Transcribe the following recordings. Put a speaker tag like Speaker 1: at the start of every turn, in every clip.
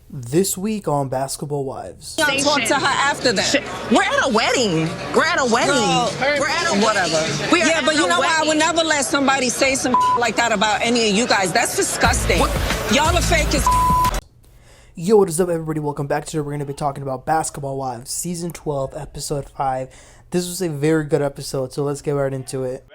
Speaker 1: This week on Basketball Wives.
Speaker 2: I'll talk to her after that.
Speaker 3: We're at a wedding. We're at a wedding.
Speaker 2: Girl,
Speaker 3: We're at a whatever.
Speaker 2: Yeah, but you know what? I would never let somebody say some like that about any of you guys. That's disgusting. Y'all are fake as
Speaker 1: Yo, what is up, everybody? Welcome back to it. We're going to be talking about Basketball Wives, Season 12, Episode 5. This was a very good episode, so let's get right into it.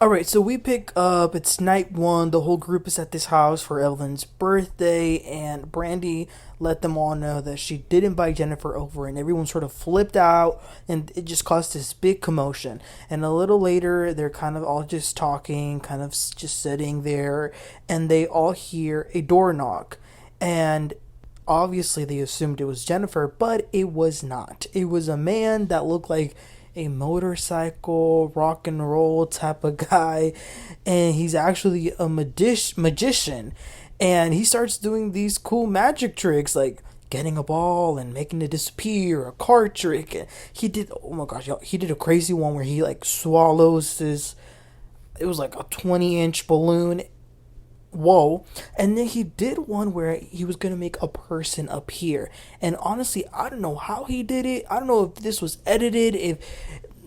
Speaker 1: Alright, so we pick up, it's night one, the whole group is at this house for Evelyn's birthday, and Brandi let them all know that she did invite Jennifer over, and everyone sort of flipped out, and it just caused this big commotion. And a little later, they're kind of all just talking, kind of just sitting there, and they all hear a door knock, and obviously they assumed it was Jennifer, but it was not. It was a man that looked like a motorcycle rock and roll type of guy, and he's actually a magician, and he starts doing these cool magic tricks like getting a ball and making it disappear, a card trick. And he did, oh my gosh, he did a crazy one where he like swallows this, it was like a 20-inch balloon. Whoa. And then he did one where he was going to make a person appear. And honestly, I don't know how he did it. I don't know if this was edited, if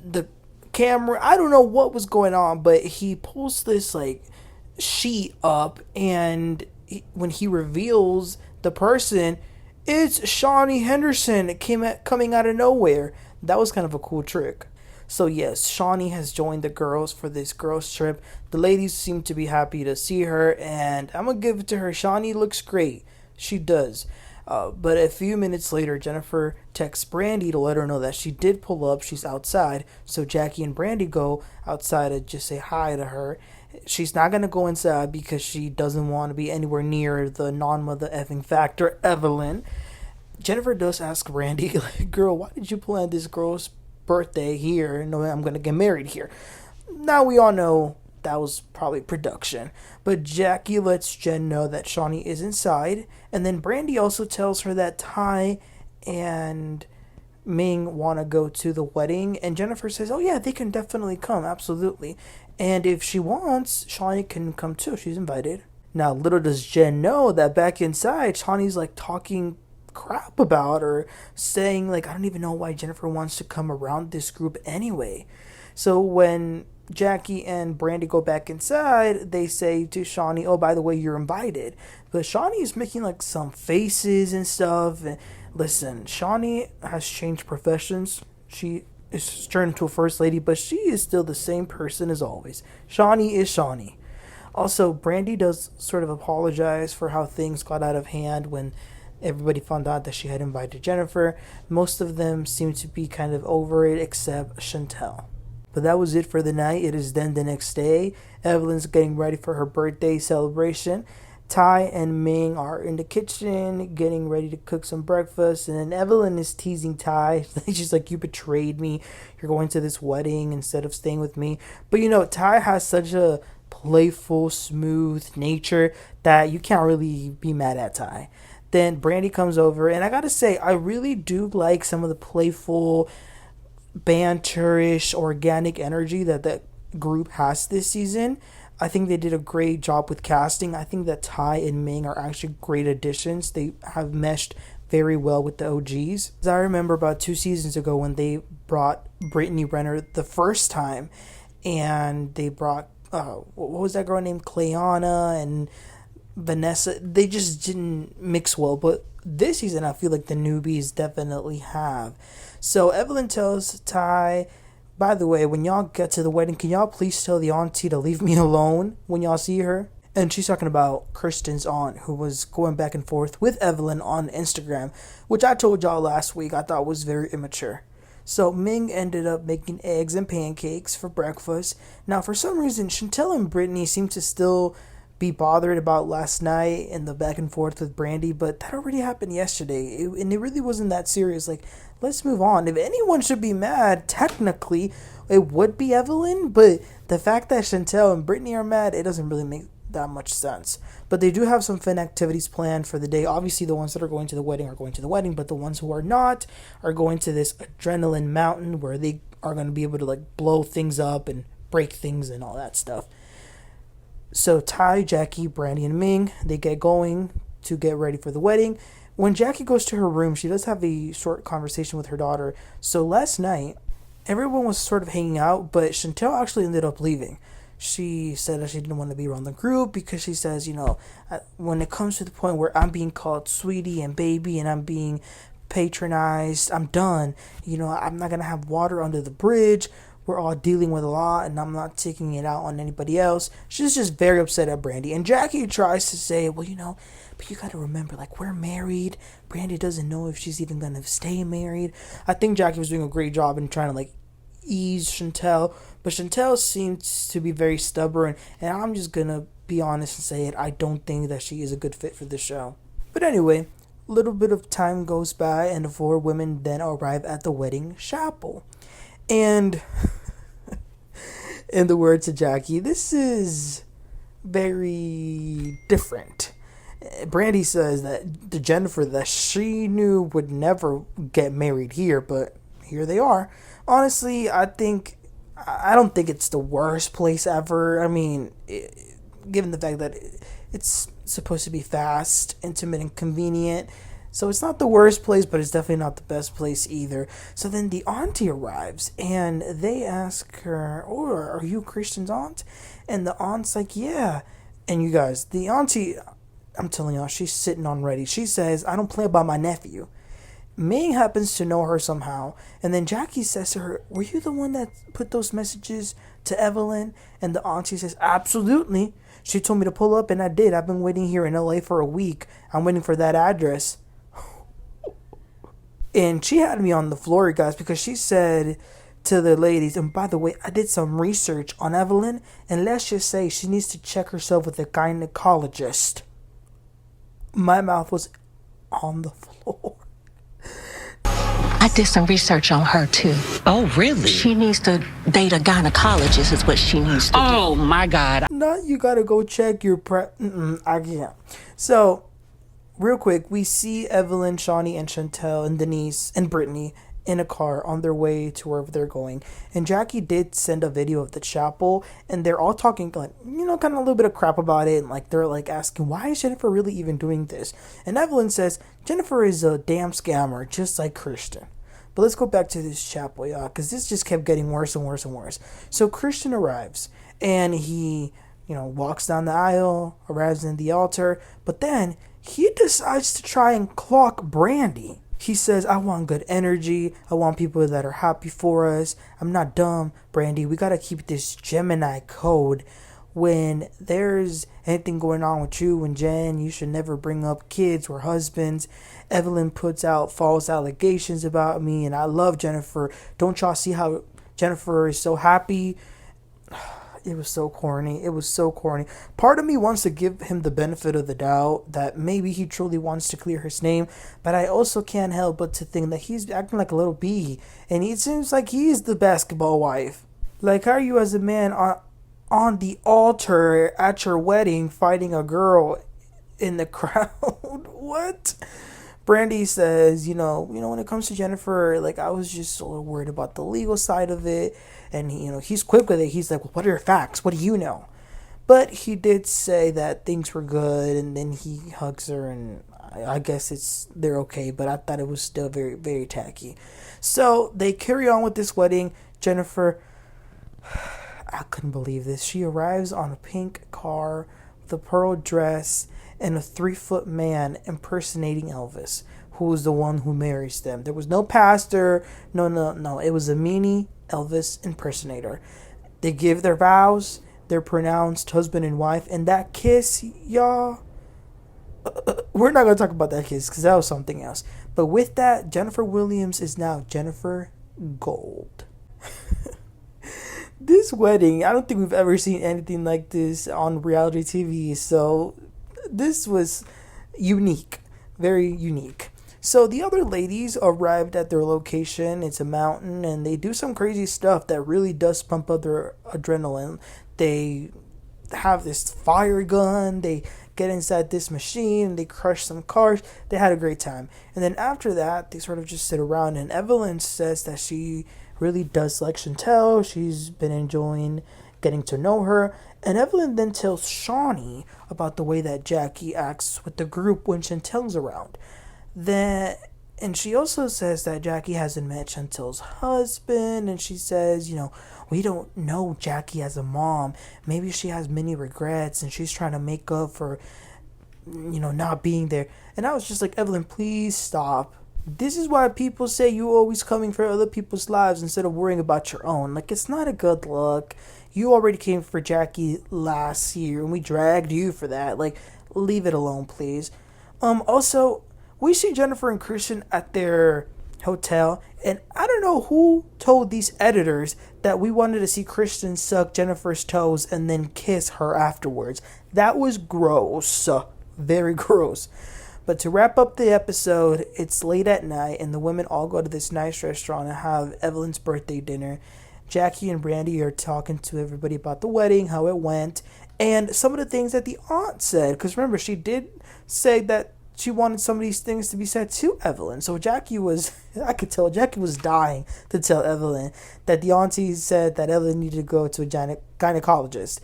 Speaker 1: the camera, I don't know what was going on, but he pulls this like sheet up, and when he reveals the person, it's Shaunie Henderson coming out of nowhere. That was kind of a cool trick. So yes, Shaunie has joined the girls for this girls trip. The ladies seem to be happy to see her, and I'm going to give it to her. Shaunie looks great. She does. But a few minutes later, Jennifer texts Brandi to let her know that she did pull up. She's outside. So Jac'Eil and Brandi go outside to just say hi to her. She's not going to go inside because she doesn't want to be anywhere near the non-mother effing factor, Evelyn. Jennifer does ask Brandi, like, girl, why did you plan this girl's birthday here? No, I'm gonna get married here. Now we all know that was probably production, but Jac'Eil lets Jen know that Shaunie is inside, and then Brandi also tells her that Ty and Ming want to go to the wedding, and Jennifer says, oh yeah, they can definitely come, absolutely, and if she wants, Shaunie can come too. She's invited. Now little does Jen know that back inside, Shaunie's like talking crap about her, saying like, I don't even know why Jennifer wants to come around this group anyway. So when Jac'Eil and Brandi go back inside, they say to Shaunie, oh, by the way, you're invited. But Shaunie is making like some faces and stuff. And listen, Shaunie has changed professions. She is turned into a first lady, but she is still the same person as always. Shaunie is Shaunie. Also, Brandi does sort of apologize for how things got out of hand when everybody found out that she had invited Jennifer. Most of them seem to be kind of over it, except Chantel. But that was it for the night. It is then the next day. Evelyn's getting ready for her birthday celebration. Ty and Ming are in the kitchen getting ready to cook some breakfast. And then Evelyn is teasing Ty. She's like, you betrayed me. You're going to this wedding instead of staying with me. But you know, Ty has such a playful, smooth nature that you can't really be mad at Ty. Then Brandi comes over, and I gotta say, I really do like some of the playful, banterish, organic energy that that group has this season. I think they did a great job with casting. I think that Ty and Ming are actually great additions. They have meshed very well with the OGs. I remember about 2 seasons ago when they brought Brittany Renner the first time, and they brought, what was that girl named? Clayana and Vanessa. They just didn't mix well, but this season I feel like the newbies definitely have. So Evelyn tells Ty, by the way, when y'all get to the wedding, can y'all please tell the auntie to leave me alone when y'all see her? And she's talking about Kristen's aunt, who was going back and forth with Evelyn on Instagram, which I told y'all last week I thought was very immature. So Ming ended up making eggs and pancakes for breakfast. Now for some reason Chantel and Brittany seem to still be bothered about last night and the back and forth with Brandi, but that already happened yesterday, and it really wasn't that serious. Like, let's move on. If anyone should be mad, technically, it would be Evelyn, but the fact that Chantel and Brittany are mad, it doesn't really make that much sense. But they do have some fun activities planned for the day. Obviously, the ones that are going to the wedding are going to the wedding, but the ones who are not are going to this adrenaline mountain where they are going to be able to like blow things up and break things and all that stuff. So Ty, Jac'Eil, Brandi, and Ming, they get going to get ready for the wedding. When Jac'Eil goes to her room, she does have a short conversation with her daughter. So last night, everyone was sort of hanging out, but Chantel actually ended up leaving. She said that she didn't want to be around the group because she says, when it comes to the point where I'm being called sweetie and baby and I'm being patronized, I'm done. I'm not going to have water under the bridge. We're all dealing with a lot and I'm not taking it out on anybody else. She's just very upset at Brandi. And Jac'Eil tries to say, well, but you got to remember, like, we're married. Brandi doesn't know if she's even going to stay married. I think Jac'Eil was doing a great job in trying to, like, ease Chantel. But Chantel seems to be very stubborn. And I'm just going to be honest and say it. I don't think that she is a good fit for this show. But anyway, a little bit of time goes by and the 4 women then arrive at the wedding chapel. And in the words of Jac'Eil, this is very different. Brandi says that the Jennifer that she knew would never get married here, but here they are. Honestly, I don't think it's the worst place ever. I mean, given the fact that it's supposed to be fast, intimate, and convenient. So it's not the worst place, but it's definitely not the best place either. So then the auntie arrives, and they ask her, oh, are you Christian's aunt? And the aunt's like, yeah. And you guys, the auntie, I'm telling y'all, she's sitting on ready. She says, I don't play about my nephew. Ming happens to know her somehow. And then Jac'Eil says to her, were you the one that put those messages to Evelyn? And the auntie says, absolutely. She told me to pull up, and I did. I've been waiting here in LA for a week. I'm waiting for that address. And she had me on the floor, guys, because she said to the ladies, and by the way, I did some research on Evelyn, and let's just say she needs to check herself with a gynecologist. My mouth was on the floor.
Speaker 3: I did some research on her, too.
Speaker 2: Oh, really?
Speaker 3: She needs to date a gynecologist is what she needs to do.
Speaker 2: Oh, my God.
Speaker 1: Not you gotta go check your I can't. So, real quick, we see Evelyn, Shaunie, and Chantel, and Denise, and Brittany in a car on their way to wherever they're going. And Jac'Eil did send a video of the chapel, and they're all talking, like, kind of a little bit of crap about it. And, like, they're, like, asking, why is Jennifer really even doing this? And Evelyn says, Jennifer is a damn scammer, just like Christian. But let's go back to this chapel, y'all, because this just kept getting worse and worse and worse. So Christian arrives, and he, walks down the aisle, arrives in the altar, but then he decides to try and clock Brandi. He says, I want good energy. I want people that are happy for us. I'm not dumb, Brandi. We got to keep this Gemini code. When there's anything going on with you and Jen, you should never bring up kids or husbands. Evelyn puts out false allegations about me, and I love Jennifer. Don't y'all see how Jennifer is so happy? It was so corny. It was so corny. Part of me wants to give him the benefit of the doubt that maybe he truly wants to clear his name, but I also can't help but to think that he's acting like a little bee, and it seems like he's the basketball wife. Like, how are you as a man on the altar at your wedding fighting a girl in the crowd? What? Brandi says, when it comes to Jennifer, like, I was just so worried about the legal side of it. And, he's quick with it. He's like, well, what are your facts? What do you know? But he did say that things were good. And then he hugs her. And I guess they're okay. But I thought it was still very, very tacky. So they carry on with this wedding. Jennifer, I couldn't believe this. She arrives on a pink car with a pearl dress and a 3-foot man impersonating Elvis, who is the one who marries them. There was no pastor. No. It was a mini Elvis impersonator. They give their vows. They're pronounced husband and wife. And that kiss, y'all, we're not going to talk about that kiss because that was something else. But with that, Jennifer Williams is now Jennifer Gold. This wedding, I don't think we've ever seen anything like this on reality TV. So this was unique, very unique. So the other ladies arrived at their location. It's a mountain, and they do some crazy stuff that really does pump up their adrenaline. They have this fire gun. They get inside this machine and they crush some cars. They had a great time. And then after that, they sort of just sit around, and Evelyn says that she really does like Chantel. She's been enjoying getting to know her. And Evelyn then tells Shaunie about the way that Jac'Eil acts with the group when Chantel's around. And she also says that Jac'Eil hasn't met Chantel's husband, and she says, we don't know Jac'Eil as a mom. Maybe she has many regrets, and she's trying to make up for, not being there. And I was just like, Evelyn, please stop. This is why people say you always coming for other people's lives instead of worrying about your own. Like, it's not a good look. You already came for Jac'Eil last year, and we dragged you for that. Like, leave it alone, please. Also, we see Jennifer and Christian at their hotel, and I don't know who told these editors that we wanted to see Christian suck Jennifer's toes and then kiss her afterwards. That was gross. Very gross. But to wrap up the episode, it's late at night, and the women all go to this nice restaurant and have Evelyn's birthday dinner. Jackie and Brandi are talking to everybody about the wedding, how it went, and some of the things that the aunt said. Because remember, she did say that she wanted some of these things to be said to Evelyn. So I could tell Jackie was dying to tell Evelyn that the auntie said that Evelyn needed to go to a gynecologist.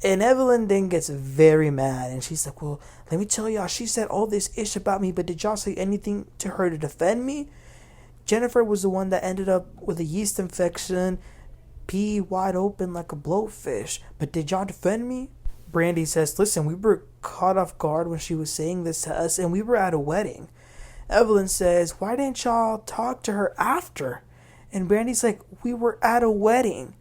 Speaker 1: And Evelyn then gets very mad, and she's like, well, let me tell y'all, she said all this ish about me, but did y'all say anything to her to defend me? Jennifer was the one that ended up with a yeast infection, pee wide open like a blowfish, but did y'all defend me? Brandi says, listen, we were caught off guard when she was saying this to us, and we were at a wedding. Evelyn says, why didn't y'all talk to her after? And Brandi's like, we were at a wedding.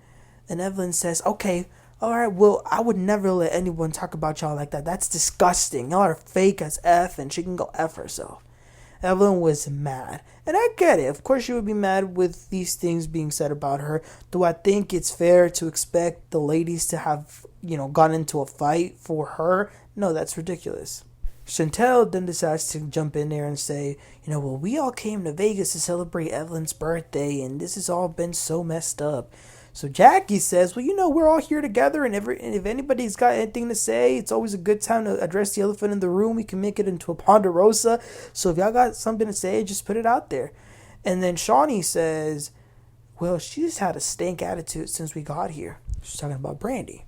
Speaker 1: And Evelyn says, okay, all right, well, I would never let anyone talk about y'all like that. That's disgusting. Y'all are fake as F, and she can go F herself. Evelyn was mad. And I get it. Of course she would be mad with these things being said about her. Though I think it's fair to expect the ladies to have, gone into a fight for her. No, that's ridiculous. Chantel then decides to jump in there and say, well, we all came to Vegas to celebrate Evelyn's birthday, and this has all been so messed up. So Jackie says, well, we're all here together, and if anybody's got anything to say, it's always a good time to address the elephant in the room. We can make it into a ponderosa. So if y'all got something to say, just put it out there. And then Shaunie says, well, she just had a stank attitude since we got here. She's talking about Brandi.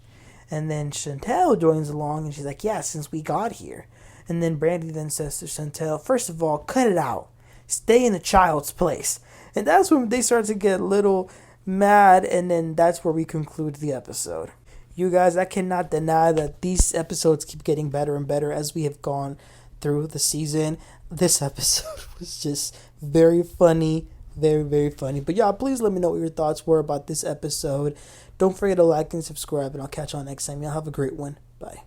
Speaker 1: And then Chantel joins along, and she's like, yeah, since we got here. And then Brandi then says to Chantel, first of all, cut it out. Stay in the child's place. And that's when they start to get a little mad, and then that's where we conclude the episode. You guys, I cannot deny that these episodes keep getting better and better as we have gone through the season. This episode was just very funny, very, very funny. But y'all, please let me know what your thoughts were about this episode. Don't forget to like and subscribe, and I'll catch y'all next time. Y'all have a great one. Bye.